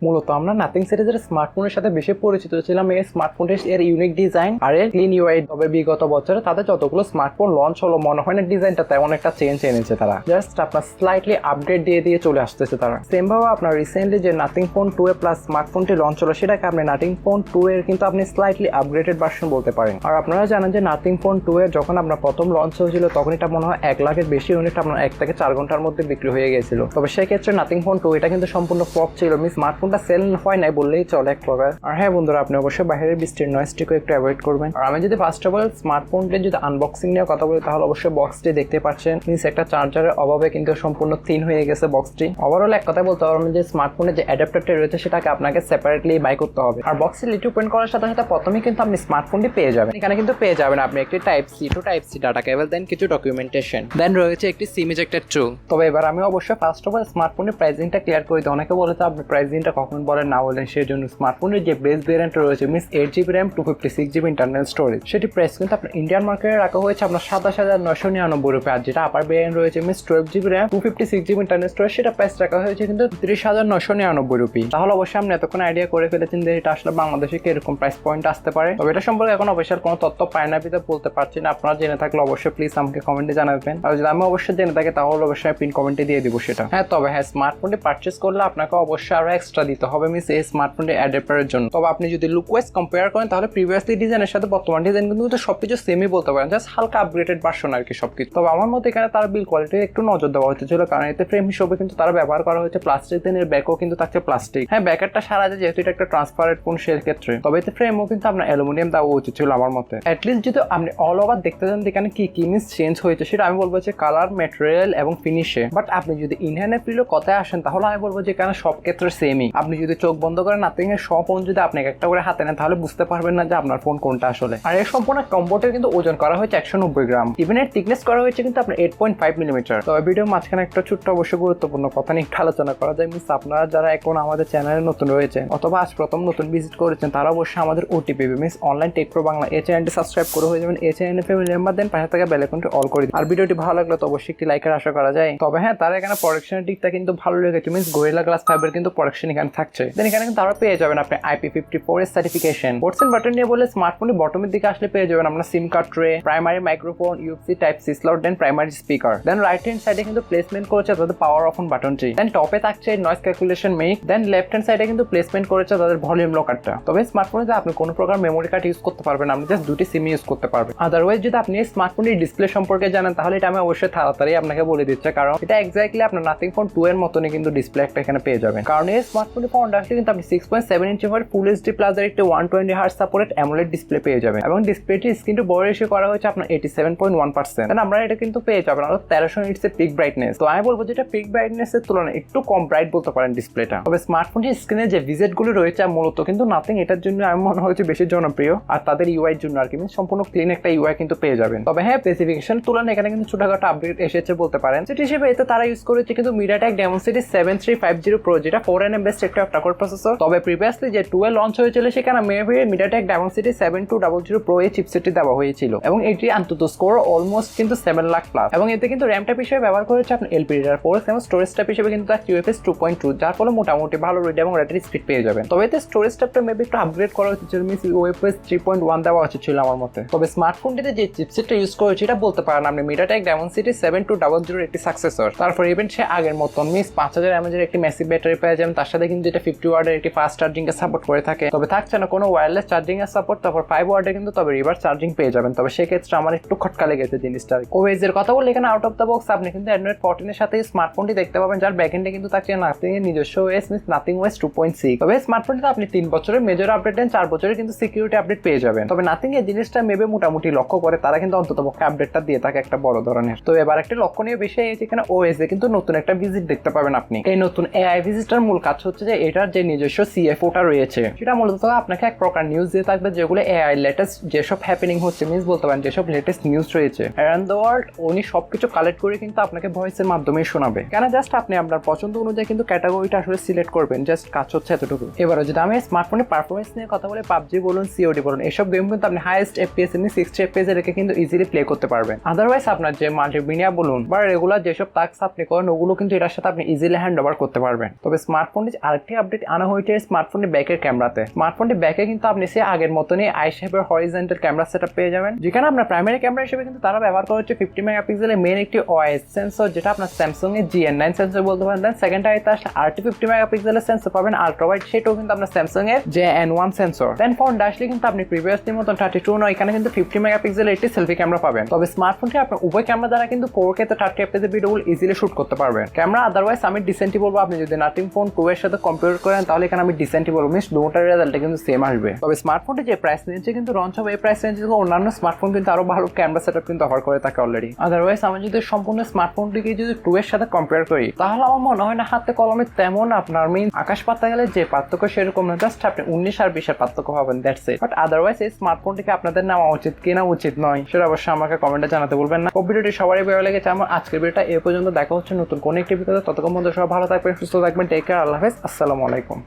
মূলত আমরা নাথিং সিরিজের স্মার্টফোনের সাথে বেশি পরিচিত ছিলাম এই স্মার্টফোনের এর ইউনিক ডিজাইন আর এর ক্লিন ইউআই। তবে বিগত বছরে তাদের যতগুলো স্মার্টফোন লঞ্চ হলো মনে হয় না ডিজাইনটা তেমন একটা চেঞ্জ এনেছে। তারা জাস্ট আপনার স্লাইটলি আপডেট দিয়ে চলে আসতেছে। তারা সেম ভাবে আপনার রিসেন্টলি যে নাথিং ফোন 2 প্লাস স্মার্টফোনটি লঞ্চ হলো সেটাকে আপনি নাথিং ফোন 2 এর কিন্তু আপনি স্লাইটলি আপগ্রেডেড ভার্সন বলতে পারেন। আর আপনারা জানেন যে নাথিং ফোন 2 এর যখন আপনার প্রথম লঞ্চ হয়েছিল তখন এটা মনে হয় 1 লাখের বেশি ইউনিট আপনার 1 থেকে 4 ঘন্টার মধ্যে বিক্রি হয়ে গিয়েছিল। তবে সেক্ষেত্রে নাথিং ফোন 2 এটা কিন্তু সম্পূর্ণ ফ্লপ ছিল। স্মার্টফোনটা সেল হয় নাই বললেই চলে এক প্রকার। আর হ্যাঁ বন্ধুরা, আপনি অবশ্যই বাইরের বৃষ্টির নয়েজটিকে একটু অ্যাভয়েড করবেন। আর আমি যদি ফার্স্ট অফ অল স্মার্টফোনটি যদি আনবক্সিং নিয়ে কথা বলি তাহলে অবশ্যই বক্সটি দেখতে পাচ্ছেন মিন্স একটা চার্জারের অভাবে কিন্তু সম্পূর্ণ থিন হয়ে গেছে বক্সটি। ওভারঅল এক কথা বলতে পারবেন যে স্মার্টফোনের যে অ্যাডাপ্টারটি রয়েছে সেটাকে আপনাকে সেপারেটলি বাই করতে হবে। আর বক্সটি লিড ওপেন করার সাথে সাথে প্রথমেই কিন্তু আপনি স্মার্টফোনটি পেয়ে যাবেন। এখানে কিন্তু পেয়ে যাবেন আপনি একটি type C to type C data cable, then কিছু ডকুমেন্টেশন, দেন রয়েছে একটি সিম ইজেক্টর ট্রু। তবে এবার আমি অবশ্যই ফার্স্ট অফ অল স্মার্টফোনের প্রাইসিংটা ক্লিয়ার করে দিই। অনেকে বলে তো আপনি প্রাইসিংটা কখন বলেন না বলেন, সেই জন্য স্মার্টফোনের যে বেস ভেরিয়েন্ট রয়েছে means 8GB RAM 256GB internal storage, সেটি প্রাইস কিন্তু আপনার ইন্ডিয়ান মার্কেটে রাখা হয়েছে আপনার 27,999 রুপি। আর যেটা আপার ভেরিয়েন্ট রয়েছে means 12GB RAM 256GB internal storage, সেটা প্রাইস রাখা হয়েছে কিন্তু 30,999 রুপি। তাহলে অবশ্যই আপনি এতক্ষণ আইডিয়া করে ফেলেছেন যে এটা আসলে বাংলাদেশে কিরকম প্রাইস পয়েন্ট আসতে পারে। তবে এটা সম্পর্কে এখন অফিসিয়াল কোনো তথ্য পায় না বিধে বলতে পারছি না। আপনারা জেনে থাকলে অবশ্যই প্লিজ আমাকে কমেন্টে জানাবেন। আর যদি আমি অবশ্যই জেনে থাকি তাহলে অবশ্যই পিন কমেন্টে দিয়ে দিব সেটা। হ্যাঁ, তবে হ্যাঁ, স্মার্টফোনটি পারচেস করলে আপনাকে অবশ্যই আরো এক্সট্রা দিতে হবে মিন্স এই স্মার্টফোনটি অ্যাডাপ্টারের জন্য। তবে আপনি যদি লুক ওয়াইজ কম্পেয়ার করেন তাহলে প্রিভিয়াসলি ডিজাইনের সাথে বর্তমান ডিজাইন কিন্তু সবকিছু সেমই বলতে পারেন, জাস্ট হালকা আপগ্রেডেড ভার্সন আর কি সবকিছু। তবে আমার মতে এখানে তার বিল কোয়ালিটি একটু নজর দেওয়া হয়েছিল, কারণ এতে ফ্রেম হিসেবে কিন্তু তারা ব্যবহার করা হয়েছে প্লাস্টিক, দেন এর ব্যাকও কিন্তু থাকছে প্লাস্টিক। হ্যাঁ, ব্যাকেটটা সারা যায় যেহেতু এটা একটা ট্রান্সপারেন্ট ফোন সেই ক্ষেত্রে। তবে এতে ফ্রেমও কিন্তু আপনার অ্যালুমিনিয়াম দেওয়া উচিত ছিল আমার মতে। অ্যাটলিস্ট যদি আপনি অল ওভার দেখতে চান এখানে কি কি মিন্স চেঞ্জ হয়েছে সেটা আমি বলবো যে কালার, ম্যাটেরিয়াল এবং ফিনিশে। বাট আপনি যদি ইনহ্যান্ড ফিলের কথায় আসেন তাহলে আমি বলবো যে এখানে সব ক্ষেত্রে সেমই। আপনি যদি চোখ বন্ধ করে নাথিং এর সব ফোন যদি আপনি একটা করে হাতে নেন তাহলে বুঝতে পারবেন না যে আপনার ফোন কোনটা আসলে। আর এর সম্পূর্ণ কম্বোটের কিন্তু ওজন করা হয়েছে 190 গ্রাম, ইভেন এর থিকনেস করা হয়েছে কিন্তু আপনার 8.5 মিলিমিটার। তবে ভিডিও মাঝখানে একটা ছোট্ট অবশ্যই গুরুত্বপূর্ণ কথা নিয়ে একটু আলোচনা করা যায় মিন্স আপনারা যারা এখন আমাদের চ্যানেলে নতুন রয়েছেন অথবা আজ প্রথম নতুন ভিজিট করেছেন তারা অবশ্যই আমাদের OTPB means online take pro Bangla এই চ্যানেলটি সাবস্ক্রাইব করে হয়ে যাবেন। এই চ্যানেলে ফ্যামিলি মেম্বার, দেন পাশে থাকা বেল আইকনটি অল করে দিন। আর ভিডিওটি ভালো লাগলে তো অবশ্যই একটি লাইকের আশা করা যায়। তবে হ্যাঁ, তারা এখানে প্রোটেকশনের দিকটা কিন্তু ভালো লেগেছে মিন্স গরিলা গ্লাস 5 এর কিন্তু প্রোটেকশন এখানে থাকছে। দেন এখানে কিন্তু তারা পেয়ে যাবেন আপনি IP54 এর সার্টিফিকেশন। পোর্টস এন্ড বাটন নিয়ে বলে স্মার্টফোনের বটমের দিকে আসলে পেয়ে যাবেন আপনার SIM card tray, primary microphone, USB type C slot, then primary speaker. Then right hand সাইডে কিন্তু প্লেসমেন্ট করেছে তাদের পাওয়ার অফ অন বাটনটি। দেন টপে থাকছে নয়েজ ক্যালকুলেশন মেক। দেন লেফট হ্যান্ড সাইডে কিন্তু প্লেসমেন্ট করেছে তাদের ভলিউম লকারটা। তবে স্মার্টফোনে যে আপনি কোনো প্রকার মেমোরি কার্ড ইউজ করতে পারবেন, আপনি জাস্ট দুটি সিম ইউজ করতে পারবেন। আদারওয়াইজ যদি আপনি স্মার্টফোনের ডিসপ্লে সম্পর্কে জানেন তাহলে এটা আমি অবশ্যই তাড়াতাড়ি আপনাকে বলে দিচ্ছি, কারণ এটা এক্স্যাক্টলি আপনার নাথিং ফোন 2 এর মতনই কিন্তু ডিসপ্লে একটা এখানে পেয়ে যাবেন। কারণ এই স্মার্টফোনের ফোনটা আসলে কিন্তু আপনি 6.7 ইঞ্চি ফুল এইচডি প্লাস এর একটি 120 হার্টজ সাপোর্টেড AMOLED ডিসপ্লে পেয়ে যাবেন এবং ডিসপ্লেটির স্ক্রিনটি বড় রেশিও করা হয়েছে আপনার 87.1%। দেন আমরা এটা কিন্তু পেয়ে যাবেন আরো 1300 নিটস এর পিক ব্রাইটনেস। তো আমি বলবো যে এটা পিক ব্রাইটনেস এর তুলনায় একটু কম ব্রাইট বলতে পারেন ডিসপ্লেটা। তবে স্মার্টফোনের স্ক্রিনে যে ভিজেট গুলো রয়েছে মূলত কিন্তু নাথিং এটার জন্য আমি মনে হচ্ছে বেশি জনপ্রিয়, আর তাদের ইউআই এর জন্য আর কি সম্পূর্ণ ক্লিন একটা ইউআই কিন্তু পেয়ে যাবেন। তবে হ্যাঁ, স্পেসিফিকেশন তুলনায় এখানে কিন্তু ছোটখাটো আপডেট এসেছে বলতে পারেন। সেটি হিসেবে এতে তারা ইউজ করেছে কিন্তু Mediatek Dimensity 7350 Pro, যেটা 4nm বেসড একটা Octa-core প্রসেসর। তবে প্রিভিয়াসলি যে 2 এ লঞ্চ হয়েছিল সেখানে মেবি Mediatek Dimensity 7200 Pro এই চিপসেটটি দেওয়া হয়েছিল এবং এটি অন্তত স্কোর অলমোস্ট কিন্তু 7 লাখ প্লাস। এবং এতে কিন্তু র্যাম টাইপ হিসেবে ব্যবহার করেছে আপনার LPDDR4 এবং স্টোরেজ টাইপ হিসেবে কিন্তু UFS 2.2, যার ফলে মোটামুটি ভালো রিড এবং রাইট স্পিড পেয়ে যাবেন। তবে এতে স্টোরেজ টাইপটা মেবি একটু আপগ্রেড করা উচিত ছিল মিন্স UFS 3.1 দেওয়া উচিত ছিল আমার মতে। তবে স্মার্টফোনটিতে যে চিপসেটটা ইউজ করেছে এটা বলতে পারেন আপনি Mediatek Dimensity 7200 একটি সাকসেসর। তারপর ইভেন সে আগের মতন মিস 5000 mAh এর একটি ম্যাসিভ ব্যাটারি পেয়ে যাবেন, তার সাথে কিন্তু এটা 50 ওয়াটের একটি ফাস্ট চার্জিং এর সাপোর্ট করে থাকে। তবে থাকছে না কোনো ওয়্যারলেস চার্জিং এর সাপোর্ট। তারপর 5 ওয়াটের কিন্তু তবে রিভার্স চার্জিং পেয়ে যাবেন। তবে সেক্ষেত্রে আমার একটু খটকা লেগেছে জিনিসটা। ওএস এর কথা বললে এখানে আউট অফ দ্য বক্স আপনি কিন্তু Android 14 এর সাথে স্মার্টফোনটি দেখতে পাবেন, যার ব্যাকএন্ডে কিন্তু থাকছে নাথিং এর নিজস্ব ওএস মিন্স নাথিং ওএস 2.6। তবে স্মার্টফোনটিতে আপনি 3 বছরের মেজর আপডেট দেন, 4 বছরের কিন্তু সিকিউরিটি আপডেট পেয়ে যাবেন। তবে নাথিং এর জিনিসটা মেবে মোটামুটি লক্ষ্য করে তারা কিন্তু অন্ততপক্ষে আপডেটটা দিয়ে থাকে একটা বড় ধরনের। তো এবার একটা লক্ষণীয় বিষয় এই যে এখানে ওএস এ কিন্তু নতুন একটা ভিজিট দেখতে পাবেন আপনি। এই নতুন এআই ভিজিটার মূল কাজ হচ্ছে যে এটার যে নিজস্ব CFOটা রয়েছে সেটা মূলত আপনাকে এক প্রকার নিউজ দিয়ে থাকবে যেগুলো এআই লেটেস্ট যেসব হ্যাপেনিং হচ্ছে মিন্স বলতে পারেন যেসব লেটেস্ট নিউজ রয়েছে অ্যারাউন্ড দ্য ওয়ার্ল্ড, উনি সবকিছু কালেক্ট করে কিন্তু আপনাকে ভয়েসের মাধ্যমে শোনাবে। কেন জাস্ট আপনি আপনার পছন্দ অনুযায়ী কিন্তু ক্যাটাগরিটা আসলে সিলেক্ট করবেন, জাস্ট কাজ হচ্ছে এতটুকু। এবারে যদি আমি স্মার্টফোনের পারফরমেন্স নিয়ে কথা বলি, PUBG বলুন, COD বলুন, এসব গেম কিন্তু আপনি হাইয়েস্ট FPS এমনি 60 FPS এ রেখে কিন্তু ইজিলি প্লে করতে পারবেন। আদারওয়াইজ আপনার যে মাল্টিমিডিয়া বলুন বা রেগুলার যেসব টাস্ক আপনি করেন ওগুলো কিন্তু এটার সাথে আপনি ইজিলি হ্যান্ড ওভার করতে পারবেন। তবে স্মার্টফোনটি আরেকটি আপডেট আনা হয়েছে স্মার্টফোনের ব্যাকের ক্যামেরাতে। স্মার্টফোনটি ব্যাকে কিন্তু আপনি সে আগের মতনই আই শেপের হরিজন্টাল ক্যামেরা সেটআপ পেয়ে যাবেন, যেখানে আপনার প্রাইমারি ক্যামেরা হিসেবে কিন্তু তারা ব্যবহার করা হচ্ছে 50 মেগাপিক্সেলের মেইন একটি ওআইএস সেন্সর, যেটা আপনার স্যামসাং এর GN9 সেন্সর বলতে পারেন। দেন সেকেন্ড আইতে আসলে আরটি 50 মেগাপিক্সেলের সেন্সর পাবেন আল্ট্রাওয়াইড, সেটাও কিন্তু আপনার স্যামসাং এর JN1 সেন্সর। দেন ফ্রন্ট আসলে কিন্তু আপনি প্রিভিয়াসলি মতন 32 নয়, এখানে কিন্তু 50 মেগাপিক্সেলের একটি সেলফি ক্যামেরা পাবেন। তবে স্মার্টফোনটি আপনার উভয় ক্যামেরা দ্বারা কিন্তু 4K তে 30 fps এর ভিডিও ইজিলি শুট করতে পারবেন। ক্যামেরা আদারওয়াইজ আমি ডিসেন্টই বলবো, আপনি যদি নাথিং ফোন 2 এর সাথে কম্পেয়ার করেন তাহলে এখানে আমি ডিসেন্টই বলবো, মিনস দুটোর রেজাল্টটা কিন্তু সেম আসবে। তবে স্মার্টফোনটি যে প্রাইস রেঞ্জে কিন্তু লঞ্চ হবে, এই প্রাইস রেঞ্জে অন্যান্য স্মার্টফোন কিন্তু আরো ভালো ক্যামেরা সেটআপ কিন্তু অফার করে থাকে অলরেডি। আদারওয়াইজ আমি যদি সম্পূর্ণ স্মার্টফোনটিকে যদি 2 এর সাথে কম্পেয়ার করি তাহলে আমার মনে হয় না হাতে কলমে তেমন আপনার মিন আকাশ পাতা গেলে যে পার্থক্য সেরকম না, জাস্ট আপনি 19 আর 20 এর পার্থক্য পাবেন, দ্যাটস ইট। বাট আদারওয়াইজ এই স্মার্টফোনটিকে আপনাদের নেওয়া উচিত কিনা উচিত নয় সেটা অবশ্যই আমাকে কমেন্টে জানাতে বলবেন না। ভিডিওটি সবারই ভালো লেগেছে আমার আজকের ভিডিওটা এ পর্যন্ত। দেখা হচ্ছে নতুন কোন একটি ভিডিওতে, ততক্ষণ পর্যন্ত সবাই ভালো থাকবেন, সুস্থ থাকবেন, টেক কেয়ার, আল্লাহ হাফেজ, আসসালামু আলাইকুম।